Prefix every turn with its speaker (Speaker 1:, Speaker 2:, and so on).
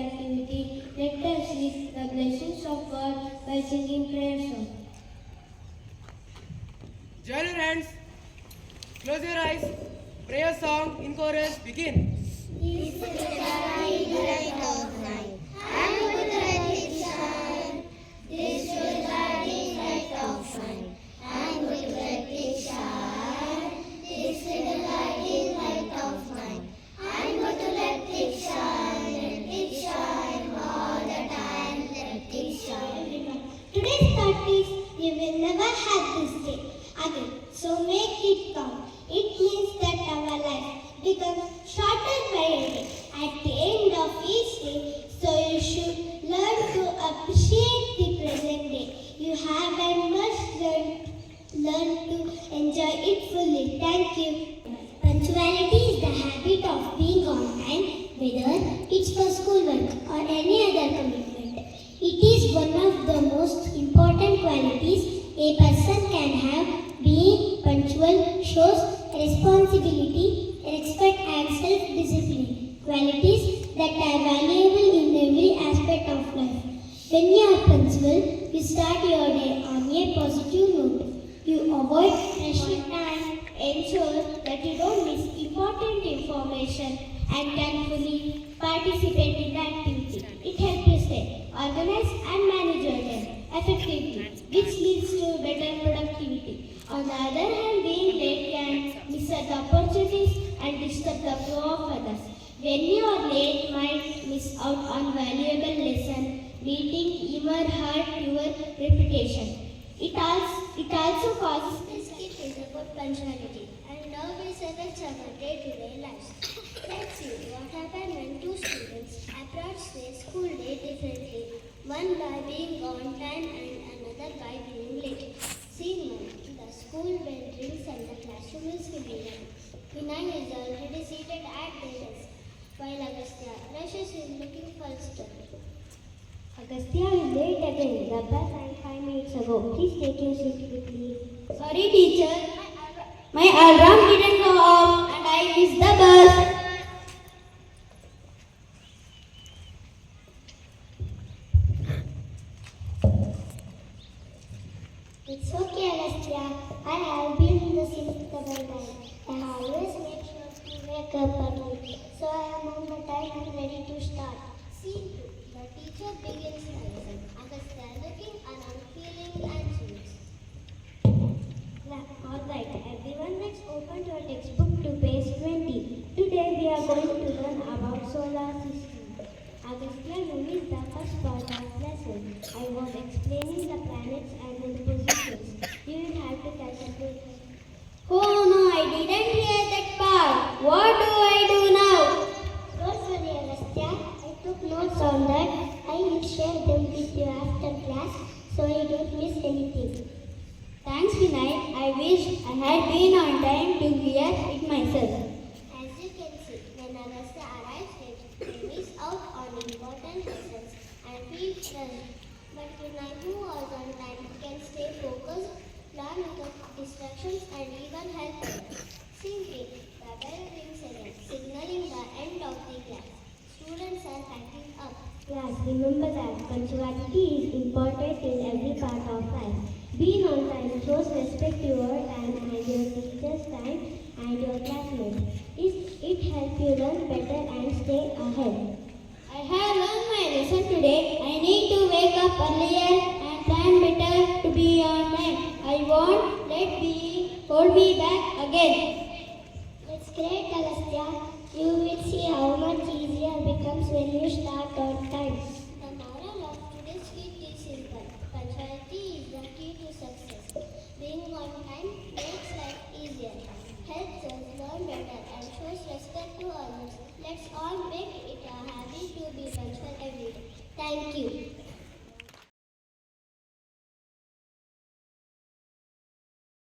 Speaker 1: activity, let us seek the blessings of God by singing prayer song.
Speaker 2: Join your hands, close your eyes, prayer song in chorus, begin.
Speaker 3: This is the light of night. I'm going to let it shine. This is the light of night. I'm going to let it shine. This is the light of night. I'm going to let it shine all the time. Let it shine.
Speaker 4: Today's thought is you will never have this day again. So make it count. It means that our life becomes shorter by a day at the end of each day. So you should learn to appreciate the present day. You have and must learn to enjoy it fully. Thank you. Punctuality is the habit of being on time, whether it's for schoolwork or any other commitment. It is one of the most important qualities a person can have. Being punctual shows responsibility, respect and self-discipline, qualities that are valuable in every aspect of life. When you are punctual, you start your day on a positive note. You avoid rushing time, ensure that you don't miss important information and can fully participate in the activity. It helps you stay organized and manage your time effectively, which leads to better productivity. On the other hand, being late can miss the opportunities and disturb the flow of others. When you are late, you might miss out on valuable lesson, meeting even hurt your reputation. It also causes
Speaker 3: This kit is about punctuality and how it affects our day-to-day lives. Let's see what happened when two students approach their school day differently. One by being on time and another by being late. Scene 1. The school bell rings and the classroom is filling. Vinay is already seated at the desk, while Agastya rushes in looking for stuff.
Speaker 4: Agastya is late again. The bus ran 5 minutes ago. Please take your seat quickly.
Speaker 1: Sorry, teacher. My alarm didn't go off and I missed the bus.
Speaker 4: It's okay, Agastya. I have been in the same double time. I always make sure to wake up early, so I am on the time and ready to start.
Speaker 3: Scene 2. The teacher begins the lesson. Agastya looking around, feeling anxious.
Speaker 4: Alright, everyone, let's open your textbook to page 20. Today we are going to learn about solar system. Agastya, you missed the first part of lesson. I was explaining the planets and their positions. You will have to catch up with me.
Speaker 1: Oh no, I didn't hear that part. What do I do now?
Speaker 4: Don't worry, Agastya. I took notes on that. I will share them with you after class so you don't miss anything.
Speaker 1: Thanks, Vinay. I wish I had been on time to hear it myself.
Speaker 3: As you can see, when Agastya arrives late, they miss out on important lessons and feel stressed. But Vinay, who was on time, can stay focused, learn without distractions, and even help others. Scene 3. The bell rings again, signaling the end of the class. Students are packing up.
Speaker 4: Class, remember that punctuality is important in every part of life. Being on time shows respect to your time and your teacher's time and your classmates. It helps you learn better and stay ahead.
Speaker 1: I have learned my lesson today. I need to wake up earlier and plan better to be on time. I won't let be hold me back again.
Speaker 4: It's great, Agastya. You will see how much easier it becomes when you start on time.
Speaker 3: The moral of today's kit is simple. Punctuality is the key to success. Being on time makes life easier, helps us learn better, and shows respect to others. Let's all make it a habit to be punctual every day. Thank you.